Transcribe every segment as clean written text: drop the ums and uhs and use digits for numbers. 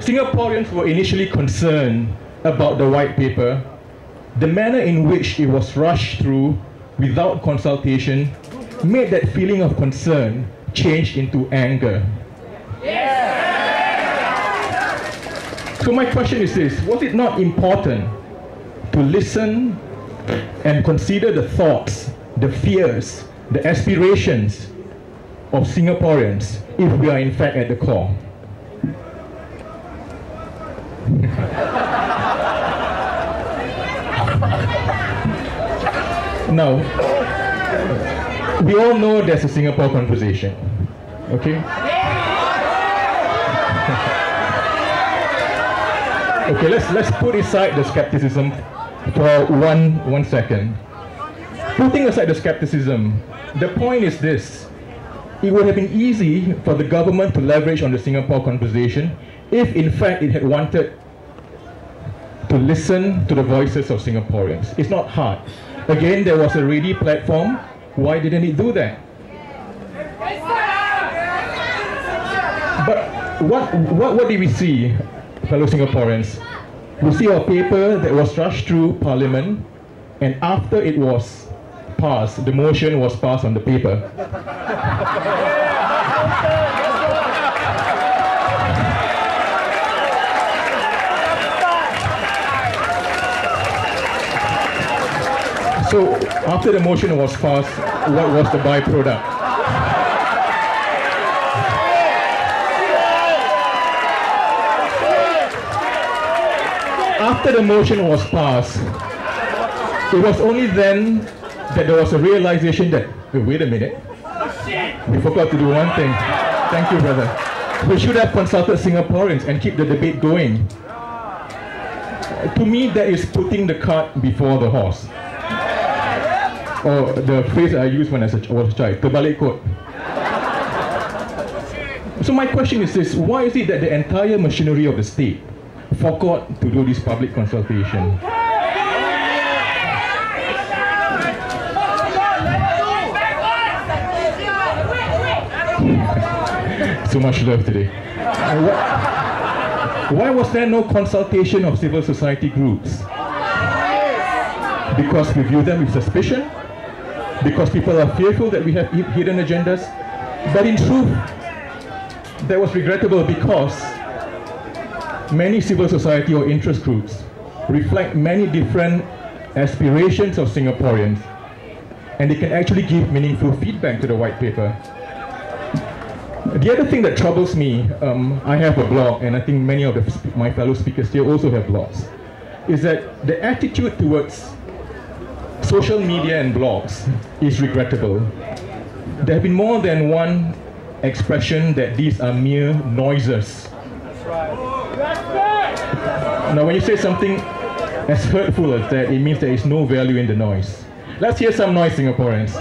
Singaporeans were initially concerned about the white paper. The manner in which it was rushed through without consultation made that feeling of concern change into anger. So my question is this: was it not important to listen and consider the thoughts, the fears, the aspirations of Singaporeans if we are in fact at the core? Now, we all know there's a Singapore conversation, okay? Okay, let's put aside the skepticism for one second. Putting aside the skepticism, the point is this: it would have been easy for the government to leverage on the Singapore conversation if in fact it had wanted to listen to the voices of Singaporeans. It's not hard. Again, there was a ready platform. Why didn't it do that? But what did we see, fellow Singaporeans? We see a paper that was rushed through Parliament, and after it was passed, the motion was passed on the paper. So, after the motion was passed, what was the byproduct? After the motion was passed, it was only then that there was a realization that, wait a minute, we forgot to do one thing. Thank you, brother. We should have consulted Singaporeans and keep the debate going. To me, that is putting the cart before the horse. Or the phrase I used when I was a child, terbalik kot. So my question is this: why is it that the entire machinery of the state forgot to do this public consultation? So much love today. Why was there no consultation of civil society groups? Because we view them with suspicion? Because people are fearful that we have hidden agendas? But in truth, that was regrettable because many civil society or interest groups reflect many different aspirations of Singaporeans, and they can actually give meaningful feedback to the white paper. The other thing that troubles me, I have a blog, and I think many of my fellow speakers here also have blogs, is that the attitude towards social media and blogs is regrettable. There have been more than one expression that these are mere noises. Now, when you say something as hurtful as that, it means there is no value in the noise. Let's hear some noise, Singaporeans.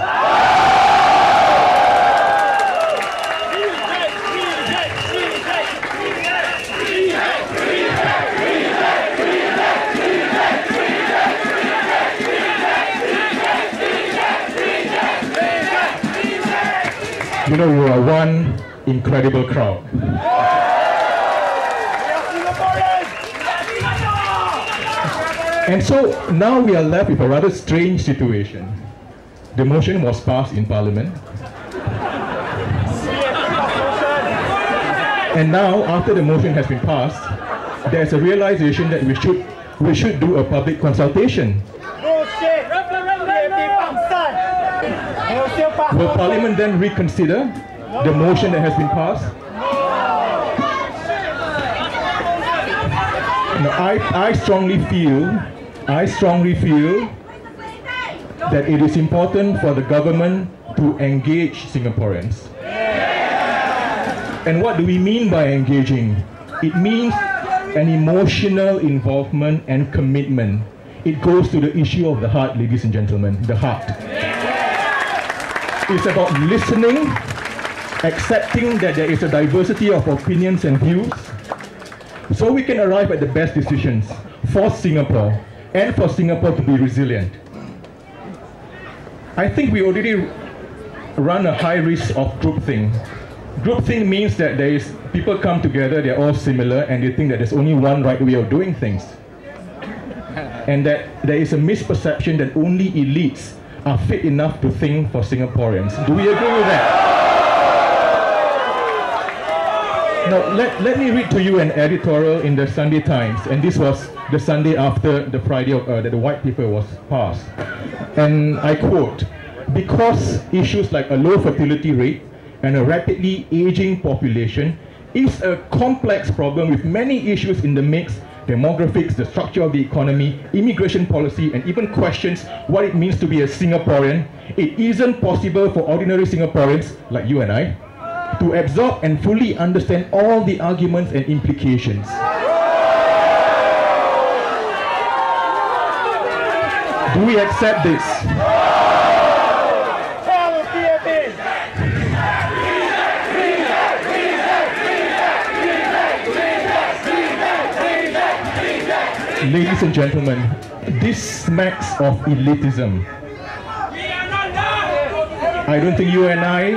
You know, you are one incredible crowd. And so now we are left with a rather strange situation. The motion was passed in Parliament. And now, after the motion has been passed, there's a realization that we should do a public consultation. Will Parliament then reconsider the motion that has been passed? No, I strongly feel that it is important for the government to engage Singaporeans. And what do we mean by engaging? It means an emotional involvement and commitment. It goes to the issue of the heart, ladies and gentlemen, the heart. It's about listening, accepting that there is a diversity of opinions and views, so we can arrive at the best decisions for Singapore and for Singapore to be resilient. I think we already run a high risk of groupthink Groupthink means that people come together, they're all similar, and they think that there's only one right way of doing things. And that there is a misperception that only elites are fit enough to think for Singaporeans. Do we agree with that? Now, let me read to you an editorial in the Sunday Times, and this was the Sunday after the Friday that the white paper was passed. And I quote, "Because issues like a low fertility rate and a rapidly aging population is a complex problem with many issues in the mix, demographics, the structure of the economy, immigration policy, and even questions what it means to be a Singaporean, it isn't possible for ordinary Singaporeans, like you and I, to absorb and fully understand all the arguments and implications." Do we accept this? Ladies and gentlemen, this smacks of elitism. I don't think you and I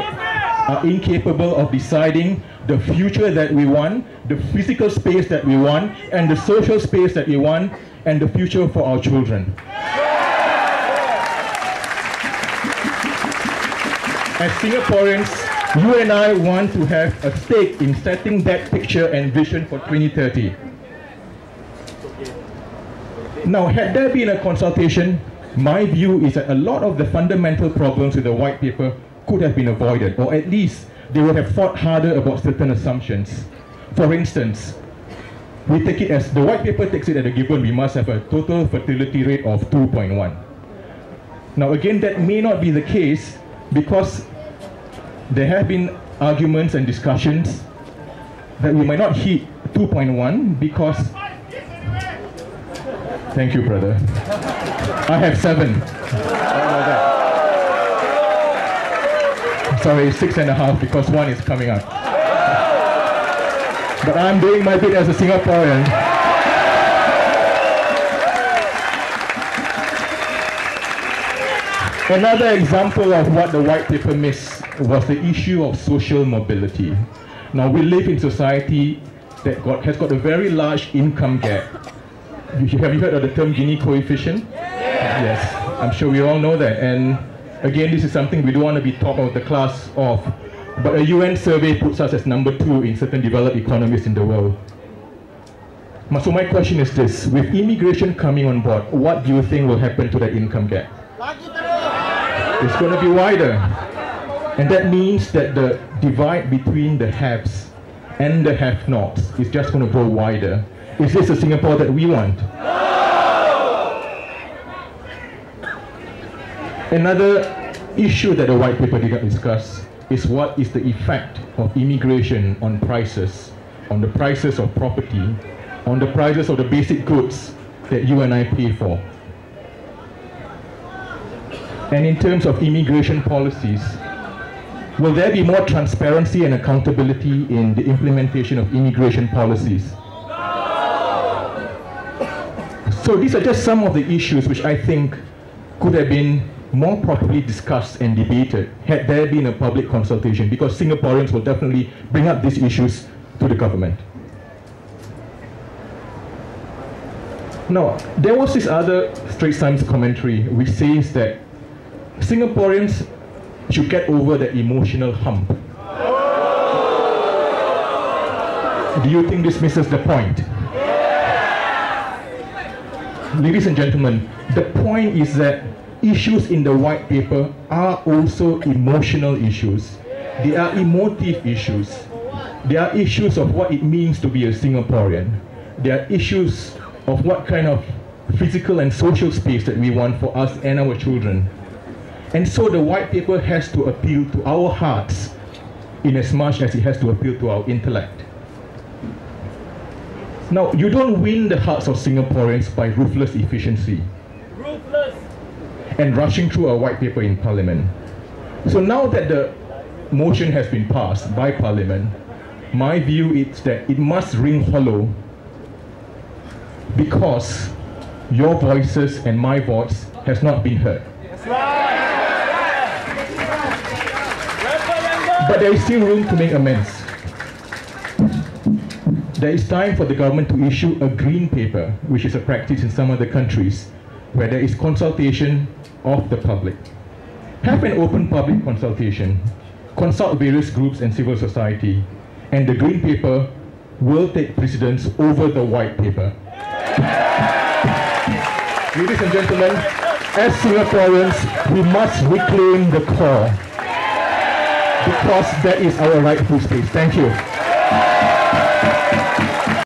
are incapable of deciding the future that we want, the physical space that we want, and the social space that we want, and the future for our children. As Singaporeans, you and I want to have a stake in setting that picture and vision for 2030. Now, had there been a consultation, my view is that a lot of the fundamental problems with the white paper could have been avoided, or at least they would have thought harder about certain assumptions. For instance, we take it as, the white paper takes it as a given, we must have a total fertility rate of 2.1. Now again, that may not be the case because there have been arguments and discussions that we might not hit 2.1 because... Thank you, brother. I have 7. Sorry, 6.5 because 1 is coming up. But I'm doing my bit as a Singaporean. Another example of what the white paper missed was the issue of social mobility. Now, we live in society that has got a very large income gap. Have you heard of the term Gini coefficient? Yes, I'm sure we all know that. And again, this is something we don't want to be top of the class of. But a UN survey puts us as number 2 in certain developed economies in the world. So my question is this, with immigration coming on board, what do you think will happen to that income gap? It's going to be wider. And that means that the divide between the haves and the have-nots is just going to grow wider. Is this the Singapore that we want? Another issue that the white paper did not discuss is what is the effect of immigration on prices, on the prices of property, on the prices of the basic goods that you and I pay for. And in terms of immigration policies, will there be more transparency and accountability in the implementation of immigration policies? So these are just some of the issues which I think could have been more properly discussed and debated had there been a public consultation, because Singaporeans will definitely bring up these issues to the government. Now, there was this other Straits Times commentary which says that Singaporeans should get over the emotional hump. Do you think this misses the point? Ladies and gentlemen, the point is that issues in the white paper are also emotional issues. They are emotive issues. They are issues of what it means to be a Singaporean. They are issues of what kind of physical and social space that we want for us and our children. And so the white paper has to appeal to our hearts in as much as it has to appeal to our intellect. Now, you don't win the hearts of Singaporeans by ruthless efficiency and rushing through a white paper in Parliament. So now that the motion has been passed by Parliament, my view is that it must ring hollow because your voices and my voice has not been heard. But there is still room to make amends. There is time for the government to issue a green paper, which is a practice in some other countries, where there is consultation of the public. Have an open public consultation, consult various groups and civil society, and the green paper will take precedence over the white paper. Ladies and gentlemen, as Singaporeans, we must reclaim the core, because that is our rightful space. Thank you.